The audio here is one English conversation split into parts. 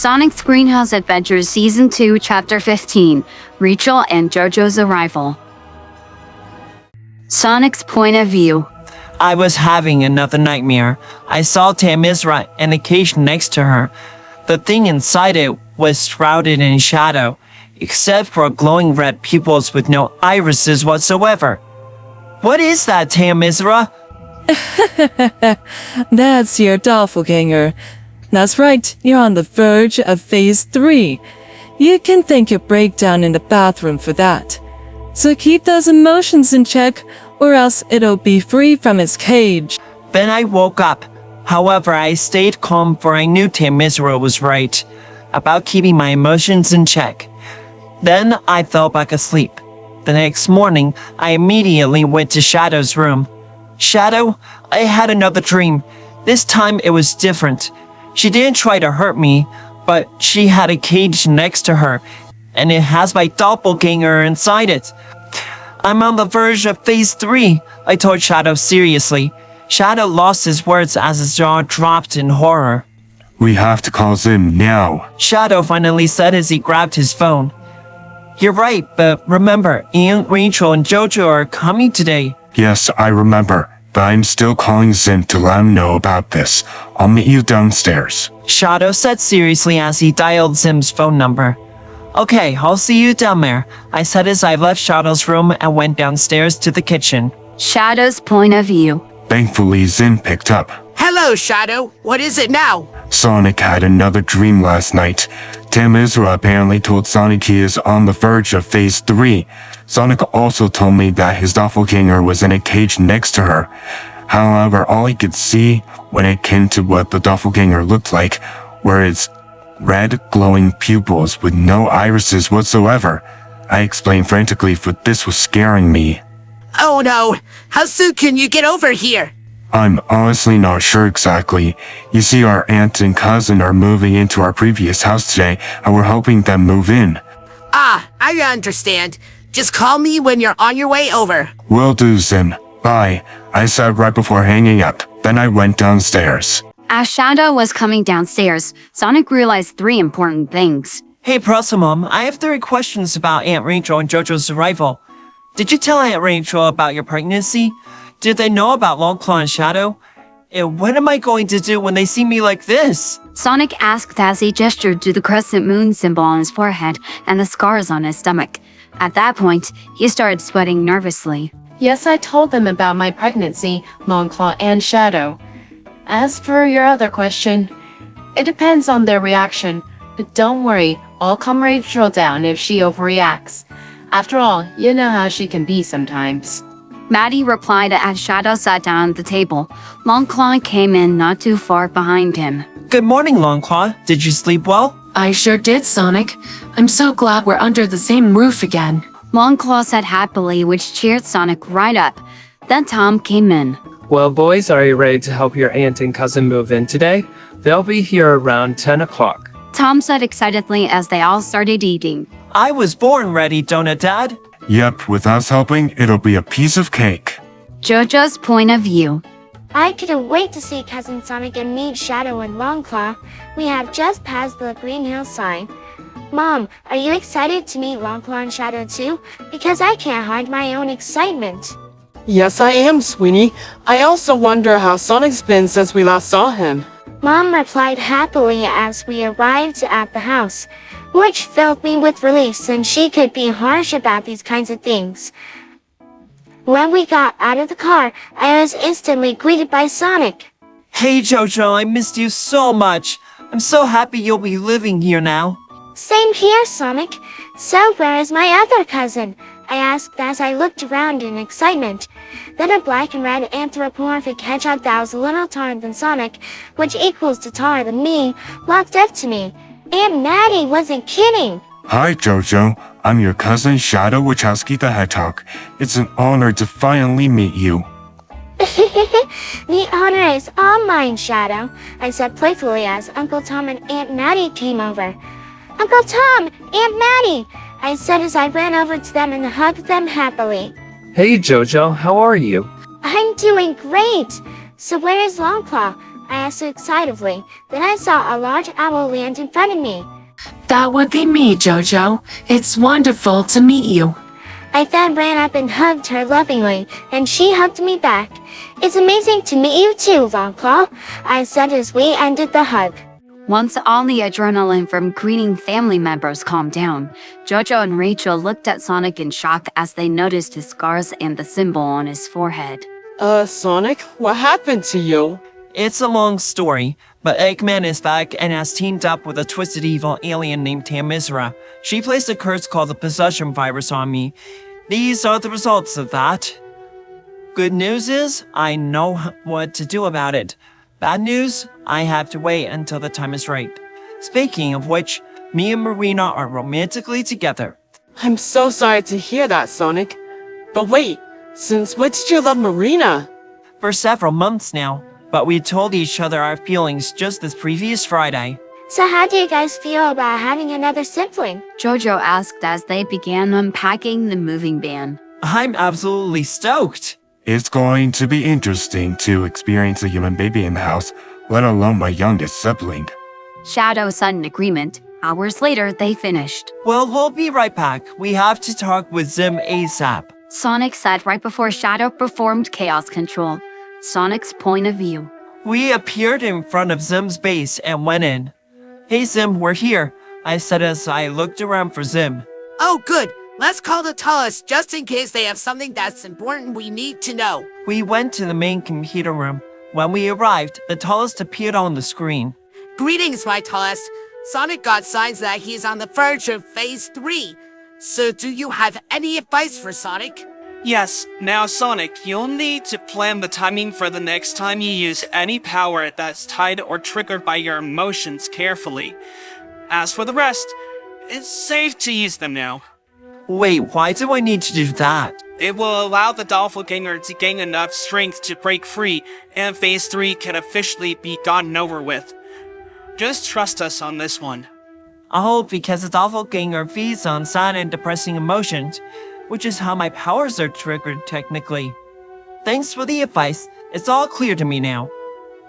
Sonic's Greenhouse Adventures Season 2, Chapter 15, Rachel and JoJo's Arrival. Sonic's point of view. I was having another nightmare. I saw Tamizra and a cage next to her. The thing inside it was shrouded in shadow, except for glowing red pupils with no irises whatsoever. What is that, Tamizra? That's your doppelganger. That's right, you're on the verge of Phase 3. You can thank your breakdown in the bathroom for that. So keep those emotions in check, or else it'll be free from its cage. Then I woke up. However, I stayed calm, for I knew Tamizra was right about keeping my emotions in check. Then I fell back asleep. The next morning, I immediately went to Shadow's room. Shadow, I had another dream. This time it was different. She didn't try to hurt me, but she had a cage next to her, and it has my doppelganger inside it. I'm on the verge of Phase 3, I told Shadow seriously. Shadow lost his words as his jaw dropped in horror. We have to call Zim now. Shadow finally said as he grabbed his phone. You're right, but remember, Aunt Rachel and JoJo are coming today. Yes, I remember, but I'm still calling Zim to let him know about this. I'll meet you downstairs. Shadow said seriously as he dialed Zim's phone number. Okay, I'll see you down there, I said as I left Shadow's room and went downstairs to the kitchen. Shadow's point of view. Thankfully, Zim picked up. Hello, Shadow. What is it now? Sonic had another dream last night. Tamizra apparently told Sonic he is on the verge of Phase 3. Sonic also told me that his doppelganger was in a cage next to her. However, all he could see when it came to what the doppelganger looked like were its red, glowing pupils with no irises whatsoever. I explained frantically, for this was scaring me. Oh no. How soon can you get over here? I'm honestly not sure exactly. You see, our aunt and cousin are moving into our previous house today, and we're hoping them move in. Ah, I understand. Just call me when you're on your way over. Will do, Zim. Bye. I said right before hanging up. Then I went downstairs. As Shadow was coming downstairs, Sonic realized 3 important things. Hey, Prosamom, I have 3 questions about Aunt Rachel and JoJo's arrival. Did you tell Aunt Rachel about your pregnancy? Did they know about Longclaw and Shadow? And what am I going to do when they see me like this? Sonic asked as he gestured to the crescent moon symbol on his forehead and the scars on his stomach. At that point, he started sweating nervously. Yes, I told them about my pregnancy, Longclaw and Shadow. As for your other question, it depends on their reaction, but don't worry, I'll calm Rachel down if she overreacts. After all, you know how she can be sometimes. Maddie replied as Shadow sat down at the table. Longclaw came in not too far behind him. Good morning, Longclaw. Did you sleep well? I sure did, Sonic. I'm so glad we're under the same roof again. Longclaw said happily, which cheered Sonic right up. Then Tom came in. Well, boys, are you ready to help your aunt and cousin move in today? They'll be here around 10 o'clock. Tom said excitedly as they all started eating. I was born ready, don't it, Dad? Yep, with us helping, it'll be a piece of cake. JoJo's point of view. I couldn't wait to see Cousin Sonic and meet Shadow and Longclaw. We have just passed the greenhouse sign. Mom, are you excited to meet Longclaw and Shadow too? Because I can't hide my own excitement. Yes, I am, Sweeney. I also wonder how Sonic's been since we last saw him. Mom replied happily as we arrived at the house, which filled me with relief since she could be harsh about these kinds of things. When we got out of the car, I was instantly greeted by Sonic. Hey, JoJo, I missed you so much. I'm so happy you'll be living here now. Same here, Sonic. So where is my other cousin? I asked as I looked around in excitement. Then a black and red anthropomorphic hedgehog that was a little taller than Sonic, which equals to taller than me, walked up to me. Aunt Maddie wasn't kidding. Hi, JoJo. I'm your cousin Shadow Wachowski the Hedgehog. It's an honor to finally meet you. The honor is all mine, Shadow, I said playfully as Uncle Tom and Aunt Maddie came over. Uncle Tom! Aunt Maddie! I said as I ran over to them and hugged them happily. Hey, JoJo, how are you? I'm doing great! So where is Longclaw? I asked excitedly. Then I saw a large owl land in front of me. That would be me, Jojo. It's wonderful to meet you. I then ran up and hugged her lovingly, and she hugged me back. It's amazing to meet you too, Longclaw, I said as we ended the hug. Once all the adrenaline from greeting family members calmed down, Jojo and Rachel looked at Sonic in shock as they noticed his scars and the symbol on his forehead. Sonic, what happened to you? It's a long story, but Eggman is back and has teamed up with a twisted evil alien named Tamizra. She placed a curse called the possession virus on me. These are the results of that. Good news is, I know what to do about it. Bad news, I have to wait until the time is right. Speaking of which, me and Marina are romantically together. I'm so sorry to hear that, Sonic. But wait, since when did you love Marina? For several months now, but we told each other our feelings just this previous Friday. So how do you guys feel about having another sibling? Jojo asked as they began unpacking the moving van. I'm absolutely stoked. It's going to be interesting to experience a human baby in the house, let alone my youngest sibling. Shadow said in agreement. Hours later, they finished. Well, we'll be right back. We have to talk with Zim ASAP. Sonic said right before Shadow performed chaos control. Sonic's point of view. We appeared in front of Zim's base and went in. Hey Zim, we're here, I said as I looked around for Zim. Oh, good. Let's call the tallest just in case they have something that's important we need to know. We went to the main computer room. When we arrived, the tallest appeared on the screen. Greetings, my tallest. Sonic got signs that he's on the verge of Phase 3. So do you have any advice for Sonic? Yes, now Sonic, you'll need to plan the timing for the next time you use any power that's tied or triggered by your emotions carefully. As for the rest, it's safe to use them now. Wait, why do I need to do that? It will allow the doppelganger to gain enough strength to break free, and Phase 3 can officially be gotten over with. Just trust us on this one. I hope because the doppelganger feeds on sad and depressing emotions, which is how my powers are triggered technically. Thanks for the advice, it's all clear to me now.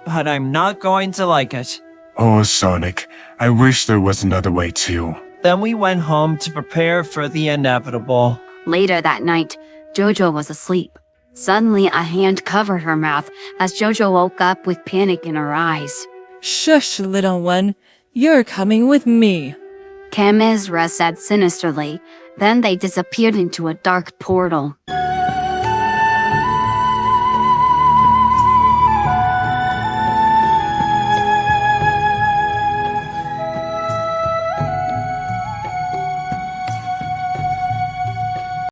But I'm not going to like it. Oh, Sonic, I wish there was another way too. Then we went home to prepare for the inevitable. Later that night, Jojo was asleep. Suddenly, a hand covered her mouth as Jojo woke up with panic in her eyes. Shush, little one. You're coming with me. Tamizra said sinisterly. Then they disappeared into a dark portal.